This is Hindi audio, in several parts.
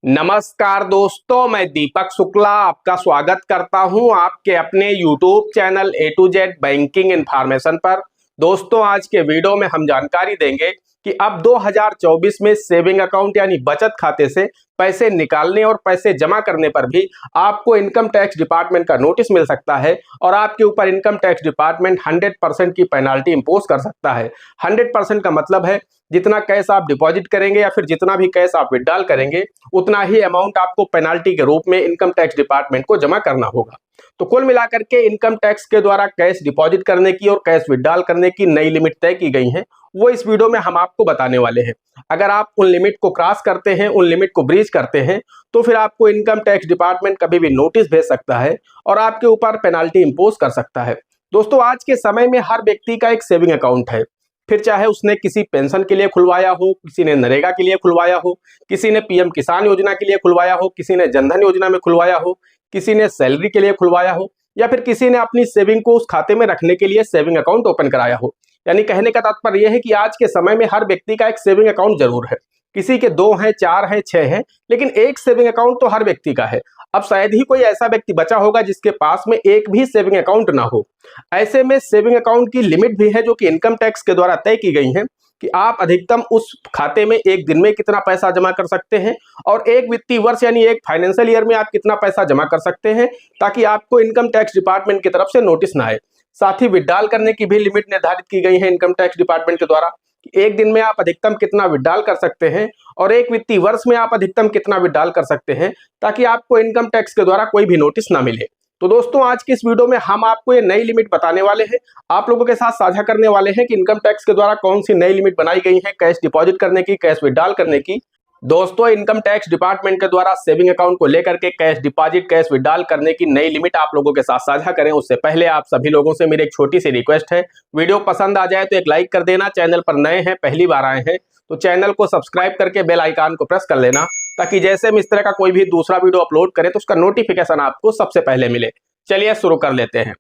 नमस्कार दोस्तों, मैं दीपक शुक्ला आपका स्वागत करता हूं आपके अपने YouTube channel A to Z banking information पर। दोस्तों, आज के वीडियो में हम जानकारी देंगे कि अब 2024 में सेविंग अकाउंट यानी बचत खाते से पैसे निकालने और पैसे जमा करने पर भी आपको इनकम टैक्स डिपार्टमेंट का नोटिस मिल सकता है और आपके ऊपर इनकम टैक्स डिपार्टमेंट 100% की पेनाल्टी इंपोज कर सकता है। 100% का मतलब है जितना कैश आप डिपॉजिट करेंगे या फिर जितना भी कैश आप विड्रॉल करेंगे उतना ही अमाउंट आपको पेनाल्टी के रूप में इनकम टैक्स डिपार्टमेंट को जमा करना होगा। तो कुल मिलाकर के इनकम टैक्स के द्वारा कैश डिपॉजिट करने की और कैश विड्रॉल करने की नई लिमिट तय की गई है, वो इस वीडियो में हम आपको बताने वाले हैं। अगर आप उन लिमिट को क्रॉस करते हैं, उन लिमिट को ब्रीच करते हैं, तो फिर आपको इनकम टैक्स डिपार्टमेंट कभी भी नोटिस भेज सकता है और आपके ऊपर पेनाल्टी इंपोज कर सकता है। दोस्तों, आज के समय में हर व्यक्ति का एक सेविंग अकाउंट है, फिर चाहे उसने किसी पेंशन के लिए खुलवाया हो, किसी ने नरेगा के लिए खुलवाया हो, किसी ने पीएम किसान योजना के लिए खुलवाया हो, किसी ने जनधन योजना में खुलवाया हो, किसी ने सैलरी के लिए खुलवाया हो, या फिर किसी ने अपनी सेविंग को उस खाते में रखने के लिए सेविंग अकाउंट ओपन कराया हो। यानी कहने का तात्पर्य यह है कि आज के समय में हर व्यक्ति का एक सेविंग अकाउंट जरूर है। किसी के 2 हैं, 4 हैं, 6 हैं, लेकिन एक सेविंग अकाउंट तो हर व्यक्ति का है। अब शायद ही कोई ऐसा व्यक्ति बचा होगा जिसके पास में एक भी सेविंग अकाउंट ना हो। ऐसे में सेविंग अकाउंट की लिमिट भी है जो कि इनकम टैक्स के द्वारा तय की गई है कि आप अधिकतम उस खाते में एक दिन में कितना पैसा जमा कर सकते हैं और एक वित्तीय वर्ष यानी एक फाइनेंशियल ईयर में आप कितना पैसा जमा कर सकते हैं, ताकि आपको इनकम टैक्स डिपार्टमेंट की तरफ से नोटिस ना आए। साथ ही विड्रॉल करने की भी लिमिट निर्धारित की गई है इनकम टैक्स डिपार्टमेंट के द्वारा कि एक दिन में आप अधिकतम कितना विड्रॉल कर सकते हैं और एक वित्तीय वर्ष में आप अधिकतम कितना विड्रॉल कर सकते हैं, ताकि आपको इनकम टैक्स के द्वारा कोई भी नोटिस ना मिले। तो दोस्तों, आज की इस वीडियो में हम आपको ये नई लिमिट बताने वाले हैं, आप लोगों के साथ साझा करने वाले हैं कि इनकम टैक्स के द्वारा कौन सी नई लिमिट बनाई गई है कैश डिपॉजिट करने की, कैश विड्रॉल करने की। दोस्तों, इनकम टैक्स डिपार्टमेंट के द्वारा सेविंग अकाउंट को लेकर के कैश डिपॉजिट, कैश विड्रॉल करने की नई लिमिट आप लोगों के साथ साझा करें उससे पहले आप सभी लोगों से मेरी एक छोटी सी रिक्वेस्ट है, वीडियो पसंद आ जाए तो एक लाइक कर देना। चैनल पर नए हैं, पहली बार आए हैं तो चैनल को सब्सक्राइब करके बेल आइकन को प्रेस कर लेना, ताकि जैसे हम इस तरह का कोई भी दूसरा वीडियो अपलोड करें तो उसका नोटिफिकेशन आपको सबसे पहले मिले। चलिए शुरू कर लेते हैं।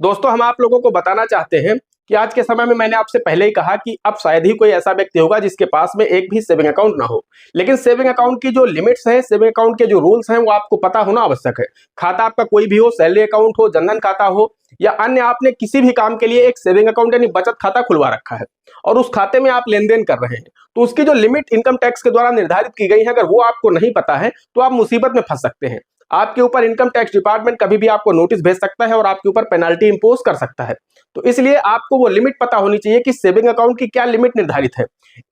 दोस्तों, हम आप लोगों को बताना चाहते हैं कि आज के समय में मैंने आपसे पहले ही कहा कि अब शायद ही कोई ऐसा व्यक्ति होगा जिसके पास में एक भी सेविंग अकाउंट ना हो, लेकिन सेविंग अकाउंट की जो लिमिट्स हैं, सेविंग अकाउंट के जो रूल्स हैं, वो आपको पता होना आवश्यक है। खाता आपका कोई भी हो, सैलरी अकाउंट हो, जनधन खाता हो या अन्य, आपने किसी भी काम के लिए एक सेविंग अकाउंट यानी बचत खाता खुलवा रखा है और उस खाते में आप लेन देन कर रहे हैं, तो उसकी जो लिमिट इनकम टैक्स के द्वारा निर्धारित की गई है, अगर वो आपको नहीं पता है तो आप मुसीबत में फंस सकते हैं। आपके ऊपर इनकम टैक्स डिपार्टमेंट कभी भी आपको नोटिस भेज सकता है और आपके ऊपर पेनाल्टी इंपोज कर सकता है। तो इसलिए आपको वो लिमिट पता होनी चाहिए कि सेविंग अकाउंट की क्या लिमिट निर्धारित है।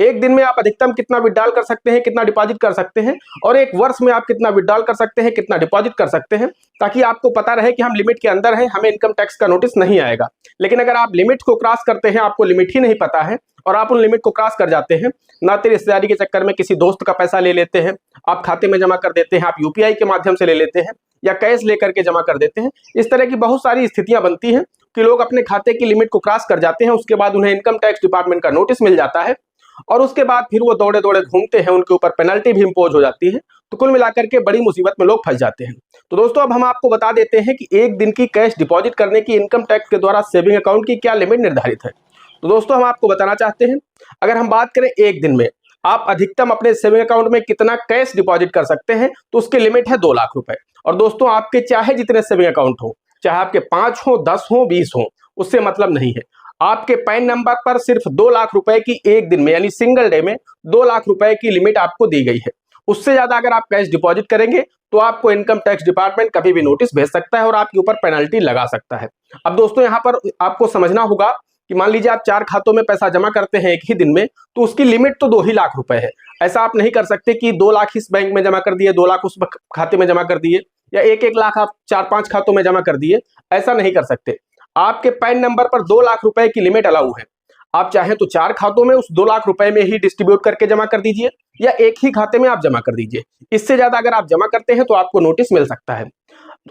एक दिन में आप अधिकतम कितना विड्रॉल कर सकते हैं, कितना डिपॉजिट कर सकते हैं, और एक वर्ष में आप कितना विड्रॉल कर सकते हैं, कितना डिपॉजिट कर सकते हैं, ताकि आपको पता रहे कि हम लिमिट के अंदर हैं, हमें इनकम टैक्स का नोटिस नहीं आएगा। लेकिन अगर आप लिमिट को क्रॉस करते हैं, आपको लिमिट ही नहीं पता है और आप उन लिमिट को क्रॉस कर जाते हैं, नाते रिश्तेदारी के चक्कर में किसी दोस्त का पैसा ले लेते हैं, आप खाते में जमा कर देते हैं, आप यूपीआई के माध्यम से ले लेते हैं या कैश लेकर के जमा कर देते हैं, इस तरह की बहुत सारी स्थितियां बनती हैं कि लोग अपने खाते की लिमिट को क्रॉस कर जाते हैं। उसके बाद उन्हें इनकम टैक्स डिपार्टमेंट का नोटिस मिल जाता है और उसके बाद फिर वो दौड़े दौड़े घूमते हैं, उनके ऊपर पेनल्टी भी इंपोज हो जाती है। तो कुल मिलाकर के बड़ी मुसीबत में लोग फंस जाते हैं। तो दोस्तों, अब हम आपको बता देते हैं कि एक दिन की कैश डिपॉजिट करने की इनकम टैक्स के द्वारा सेविंग अकाउंट की क्या लिमिट निर्धारित है। तो दोस्तों, हम आपको बताना चाहते हैं, अगर हम बात करें एक दिन में आप अधिकतम अपने सेविंग अकाउंट में कितना कैश डिपॉजिट कर सकते हैं, तो उसकी लिमिट है 2 लाख रुपए। और दोस्तों, आपके चाहे जितने सेविंग अकाउंट हो, चाहे आपके 5 हो, 10 हो, 20 हो, उससे मतलब नहीं है। आपके पैन नंबर पर सिर्फ 2 लाख रुपए की एक दिन में यानी सिंगल डे में 2 लाख रुपए की लिमिट आपको दी गई है। उससे ज्यादा अगर आप कैश डिपॉजिट करेंगे तो आपको इनकम टैक्स डिपार्टमेंट कभी भी नोटिस भेज सकता है और आपके ऊपर पेनल्टी लगा सकता है। अब दोस्तों, यहाँ पर आपको समझना होगा कि मान लीजिए आप 4 खातों में पैसा जमा करते हैं एक ही दिन में, तो उसकी लिमिट तो 2 ही लाख रुपए है। ऐसा आप नहीं कर सकते कि 2 लाख इस बैंक में जमा कर दिए, 2 लाख उस खाते में जमा कर दिए, या एक लाख आप 4-5 खातों में जमा कर दिए। ऐसा नहीं कर सकते। आपके पैन नंबर पर 2 लाख रुपए की लिमिट अलाउ है। आप चाहें तो 4 खातों में उस 2 लाख रुपए में ही डिस्ट्रीब्यूट करके जमा कर दीजिए या एक ही खाते में आप जमा कर दीजिए। इससे ज्यादा अगर आप जमा करते हैं तो आपको नोटिस मिल सकता है।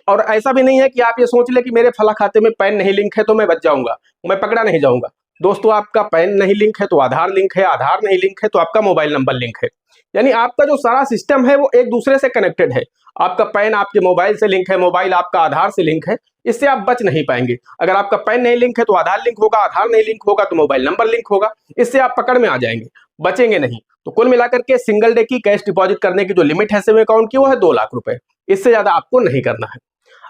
और ऐसा भी नहीं है कि आप ये सोच ले कि मेरे फला खाते में पैन नहीं लिंक है तो मैं बच जाऊंगा, मैं पकड़ा नहीं जाऊंगा। दोस्तों, आपका पैन नहीं लिंक है तो आधार लिंक है, आधार नहीं लिंक है तो आपका मोबाइल नंबर लिंक है। यानी आपका जो सारा सिस्टम है वो एक दूसरे से कनेक्टेड है। आपका पैन आपके मोबाइल से लिंक है, मोबाइल आपका आधार से लिंक है। इससे आप बच नहीं पाएंगे। अगर आपका पैन नहीं लिंक है तो आधार लिंक होगा, आधार नहीं लिंक होगा तो मोबाइल नंबर लिंक होगा, इससे आप पकड़ में आ जाएंगे, बचेंगे नहीं। तो कुल मिलाकर के सिंगल डे की कैश डिपॉजिट करने की जो लिमिट है सेविंग अकाउंट की वो है 2 लाख रुपए, इससे ज्यादा आपको नहीं करना है।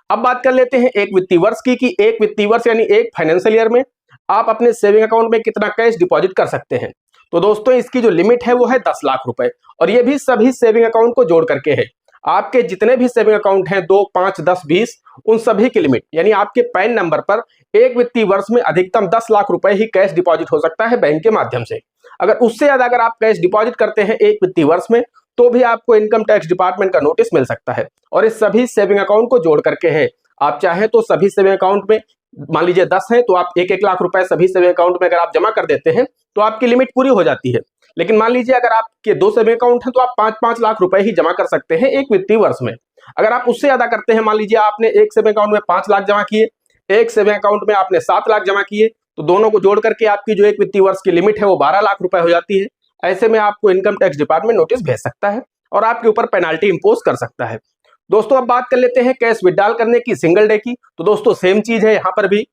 अब बात कर लेते हैं एक वित्तीय वर्ष की, कि एक वित्तीय वर्ष यानी एक फाइनेंशियल ईयर में आप अपने सेविंग अकाउंट में कितना कैश डिपॉजिट कर सकते हैं। तो दोस्तों इसकी जो लिमिट है वो है 10 लाख रुपए, और ये भी सभी सेविंग अकाउंट को जोड़ करके है। आपके जितने भी सेविंग अकाउंट हैं 2, 5, 10, 20, उन सभी की लिमिट यानी आपके पैन नंबर पर एक वित्तीय वर्ष में अधिकतम 10 लाख रुपए ही कैश डिपॉजिट हो सकता है बैंक के माध्यम से। अगर उससे ज्यादा अगर आप कैश डिपॉजिट करते हैं एक वित्तीय वर्ष में तो भी आपको इनकम टैक्स डिपार्टमेंट का नोटिस मिल सकता है। और इस सभी सेविंग अकाउंट को जोड़ करके है। आप चाहे तो सभी सेविंग अकाउंट में मान लीजिए 10 है तो आप 1-1 लाख रुपए सभी सेविंग अकाउंट में अगर आप जमा कर देते हैं तो आपकी लिमिट पूरी हो जाती है। लेकिन मान लीजिए अगर आपके 2 सेविंग अकाउंट हैं तो आप 5-5 लाख रुपए ही जमा कर सकते हैं एक वित्तीय वर्ष में। अगर आप उससे ज्यादा करते हैं, मान लीजिए आपने एक सेविंग अकाउंट में 5 लाख जमा किए, एक सेविंग अकाउंट में आपने 7 लाख जमा किए, तो दोनों को जोड़ करके आपकी जो एक वित्तीय वर्ष की लिमिट है वो 12 लाख रुपए हो जाती है। ऐसे में आपको इनकम टैक्स डिपार्टमेंट नोटिस भेज सकता है और आपके ऊपर पेनाल्टी इंपोज कर सकता है। दोस्तों अब बात कर लेते हैं कैश विड्रॉल करने की सिंगल डे की। तो दोस्तों सेम चीज है, यहाँ पर भी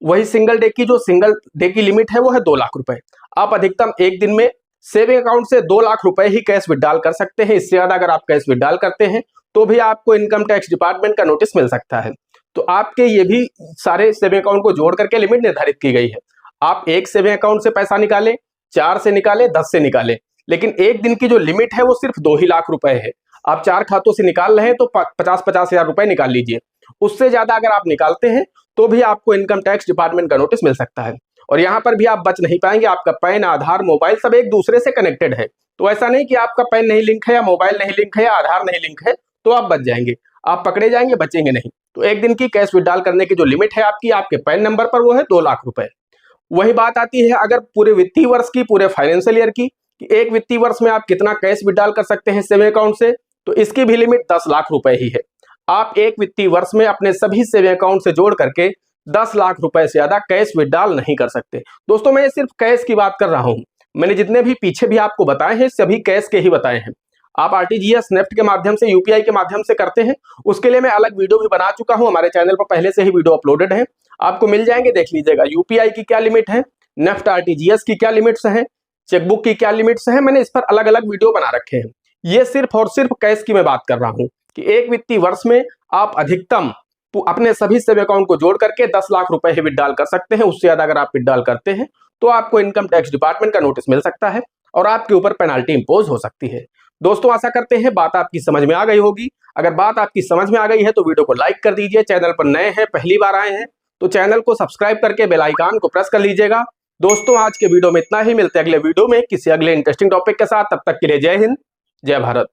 वही सिंगल डे की, जो सिंगल डे की लिमिट है वो है 2 लाख रुपए। आप अधिकतम एक दिन में सेविंग अकाउंट से 2 लाख रुपए ही कैश विड्रॉल कर सकते हैं। इससे ज्यादा अगर आप कैश विड्रॉल करते हैं तो भी आपको इनकम टैक्स डिपार्टमेंट का नोटिस मिल सकता है। तो आपके ये भी सारे सेविंग अकाउंट को जोड़ करके लिमिट निर्धारित की गई है। आप एक सेविंग अकाउंट से पैसा निकालें, 4 से निकालें, 10 से निकालें, लेकिन एक दिन की जो लिमिट है वो सिर्फ 2 ही लाख रुपए है। आप 4 खातों से निकाल रहे हैं तो 50-50 हजार रुपए निकाल लीजिए। उससे ज्यादा अगर आप निकालते हैं तो भी आपको इनकम टैक्स डिपार्टमेंट का नोटिस मिल सकता है। और यहाँ पर भी आप बच नहीं पाएंगे। आपका पैन, आधार, मोबाइल सब एक दूसरे से कनेक्टेड है। तो ऐसा नहीं कि आपका पैन नहीं लिंक है या मोबाइल नहीं लिंक है या आधार नहीं लिंक है तो आप बच जाएंगे, आप पकड़े जाएंगे, बचेंगे नहीं। तो एक दिन की कैश विड्रॉल करने की जो लिमिट है आपकी आपके पैन नंबर पर वो है 2 लाख रुपए। वही बात आती है अगर पूरे वित्तीय वर्ष की, पूरे फाइनेंशियल ईयर की, कि एक वित्तीय वर्ष में आप कितना कैश विड्रॉल कर सकते हैं सेविंग अकाउंट से, तो इसकी भी लिमिट 10 लाख रुपए ही है। आप एक वित्तीय वर्ष में अपने सभी सेविंग अकाउंट से जोड़ करके 10 लाख रुपए से ज्यादा कैश विड्रॉल नहीं कर सकते। दोस्तों मैं सिर्फ कैश की बात कर रहा हूं, मैंने जितने भी पीछे भी आपको बताए हैं सभी कैश के ही बताए हैं। आप आरटीजीएस, नेफ्ट के माध्यम से, यूपीआई के माध्यम से करते हैं, उसके लिए मैं अलग वीडियो भी बना चुका हूं, हमारे चैनल पर पहले से ही वीडियो अपलोडेड है, आपको मिल जाएंगे, देख लीजिएगा। यूपीआई की क्या लिमिट है, नेफ्ट आरटीजीएस की क्या लिमिट्स हैं, चेकबुक की क्या लिमिट्स हैं, मैंने इस पर अलग अलग वीडियो बना रखे हैं। ये सिर्फ और सिर्फ कैश की मैं बात कर रहा हूं कि एक वित्तीय वर्ष में आप अधिकतम अपने सभी सेविंग अकाउंट को जोड़ करके 10 लाख रुपए ही विड्रॉल कर सकते हैं। उससे ज्यादा अगर आप विड्रॉल करते हैं तो आपको इनकम टैक्स डिपार्टमेंट का नोटिस मिल सकता है और आपके ऊपर पेनाल्टी इंपोज हो सकती है। दोस्तों आशा करते हैं बात आपकी समझ में आ गई होगी। अगर बात आपकी समझ में आ गई है तो वीडियो को लाइक कर दीजिए। चैनल पर नए हैं, पहली बार आए हैं तो चैनल को सब्सक्राइब करके बेल आइकन को प्रेस कर लीजिएगा। दोस्तों आज के वीडियो में इतना ही, मिलते हैं अगले वीडियो में किसी अगले इंटरेस्टिंग टॉपिक के साथ। तब तक के लिए जय हिंद, जय भारत।